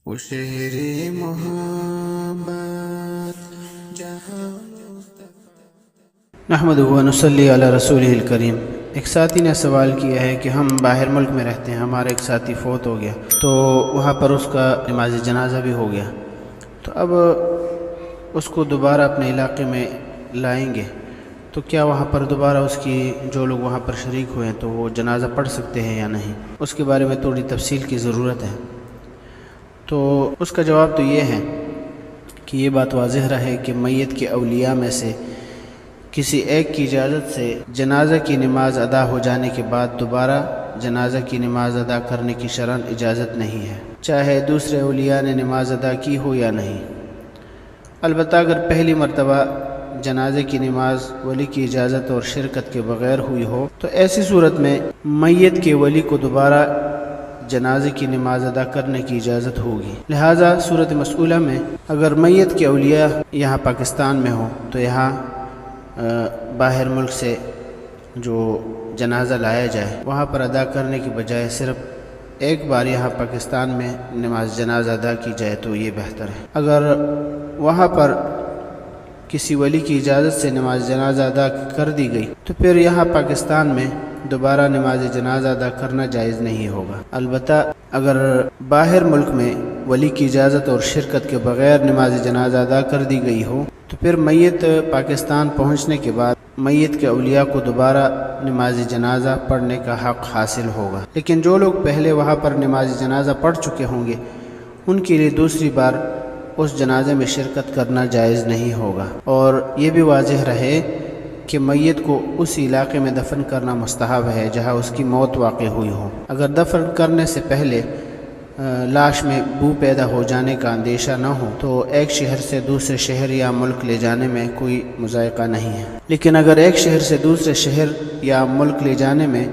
وہ شہر محبت جہاں نحمدہ و نصلی علی رسولہ الکریم۔ ایک ساتھی نے سوال کیا ہے کہ ہم باہر ملک میں رہتے ہیں، ہمارا ایک ساتھی فوت ہو گیا تو وہاں پر اس کا نماز جنازہ بھی ہو گیا، تو اب اس کو دوبارہ اپنے علاقے میں لائیں گے تو کیا وہاں پر دوبارہ اس کی جو لوگ وہاں پر شریک ہوئے ہیں تو وہ جنازہ پڑھ سکتے ہیں یا نہیں؟ اس کے بارے میں تھوڑی تفصیل کی ضرورت ہے۔ تو اس کا جواب تو یہ ہے کہ یہ بات واضح رہے کہ میت کے اولیاء میں سے کسی ایک کی اجازت سے جنازہ کی نماز ادا ہو جانے کے بعد دوبارہ جنازہ کی نماز ادا کرنے کی شرعاً اجازت نہیں ہے، چاہے دوسرے اولیاء نے نماز ادا کی ہو یا نہیں۔ البتہ اگر پہلی مرتبہ جنازے کی نماز ولی کی اجازت اور شرکت کے بغیر ہوئی ہو تو ایسی صورت میں میت کے ولی کو دوبارہ جنازے کی نماز ادا کرنے کی اجازت ہوگی۔ لہٰذا صورت مسئولہ میں اگر میت کے اولیاء یہاں پاکستان میں ہوں تو یہاں باہر ملک سے جو جنازہ لایا جائے وہاں پر ادا کرنے کی بجائے صرف ایک بار یہاں پاکستان میں نماز جنازہ ادا کی جائے تو یہ بہتر ہے۔ اگر وہاں پر کسی ولی کی اجازت سے نماز جنازہ ادا کر دی گئی تو پھر یہاں پاکستان میں دوبارہ نماز جنازہ ادا کرنا جائز نہیں ہوگا۔ البتہ اگر باہر ملک میں ولی کی اجازت اور شرکت کے بغیر نماز جنازہ ادا کر دی گئی ہو تو پھر میت پاکستان پہنچنے کے بعد میت کے اولیاء کو دوبارہ نماز جنازہ پڑھنے کا حق حاصل ہوگا، لیکن جو لوگ پہلے وہاں پر نماز جنازہ پڑھ چکے ہوں گے ان کے لیے دوسری بار اس جنازے میں شرکت کرنا جائز نہیں ہوگا۔ اور یہ بھی واضح رہے کہ میت کو اس علاقے میں دفن کرنا مستحب ہے جہاں اس کی موت واقع ہوئی ہو۔ اگر دفن کرنے سے پہلے لاش میں بو پیدا ہو جانے کا اندیشہ نہ ہو تو ایک شہر سے دوسرے شہر یا ملک لے جانے میں کوئی مضائقہ نہیں ہے، لیکن اگر ایک شہر سے دوسرے شہر یا ملک لے جانے میں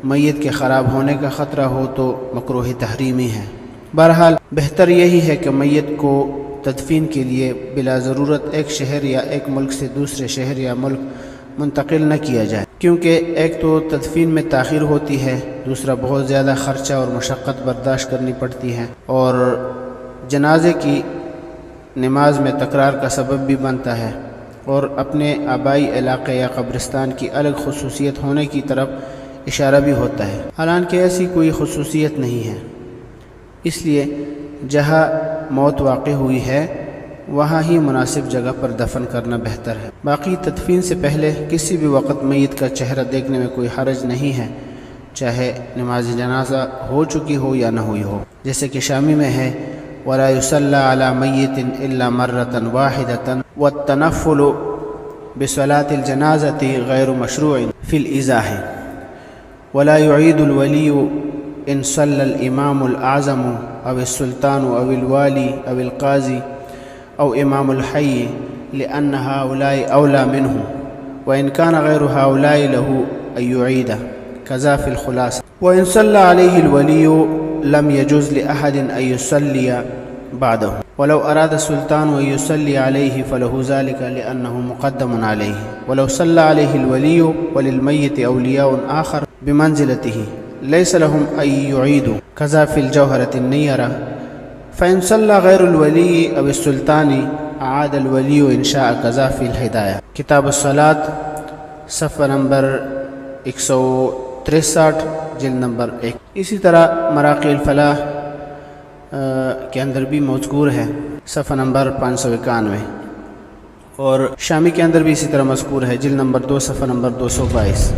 میت کے خراب ہونے کا خطرہ ہو تو مکروہ تحریمی ہے۔ بہرحال بہتر یہی ہے کہ میت کو تدفین کے لیے بلا ضرورت ایک شہر یا ایک ملک سے دوسرے شہر یا ملک منتقل نہ کیا جائے، کیونکہ ایک تو تدفین میں تاخیر ہوتی ہے، دوسرا بہت زیادہ خرچہ اور مشقت برداشت کرنی پڑتی ہے، اور جنازے کی نماز میں تکرار کا سبب بھی بنتا ہے، اور اپنے آبائی علاقے یا قبرستان کی الگ خصوصیت ہونے کی طرف اشارہ بھی ہوتا ہے، حالانکہ ایسی کوئی خصوصیت نہیں ہے۔ اس لیے جہاں موت واقع ہوئی ہے وہاں ہی مناسب جگہ پر دفن کرنا بہتر ہے۔ باقی تدفین سے پہلے کسی بھی وقت میت کا چہرہ دیکھنے میں کوئی حرج نہیں ہے، چاہے نماز جنازہ ہو چکی ہو یا نہ ہوئی ہو، جیسے کہ شامی میں ہے وَلَا يُصَلَّى عَلَى مَيِّتٍ إِلَّا مَرَّةً وَاحِدَةً وَالتَّنَفُّلُ بِصَلَاةِ الْجَنَازَةِ غَيْرُ مَشْرُوعٍ فِي الْإِزَاحِ وَلَا يُعِيدُ الْوَلِيُّ إِنْ صَلَّى الْإِمَامُ الْأَعْظَمُ أو السلطان أو الوالي أو القاضي أو إمام الحي لأن هؤلاء أولى منه، وإن كان غير هؤلاء له أن يعيده، كذا في الخلاصة. وإن صلى عليه الولي لم يجوز لأحد أن يصلي بعده، ولو أراد السلطان أن يصلي عليه فله ذلك لأنه مقدم عليه، ولو صلى عليه الولي وللميت أولياء آخر بمنزلته ليس لهم أن يعيدوا، كذا في الجوهرة النيرة. فإن صلى غير الولي أو السلطان أعاد الولي إن شاء، كذا في الهداية. کتاب الصلاة صفحہ نمبر 163 جلد نمبر 1۔ اسی طرح مراقی الفلاح کے اندر بھی مذکور ہے صفحہ نمبر 591، اور شامی کے اندر بھی اسی طرح مذکور ہے جلد نمبر 2 صفحہ نمبر 222۔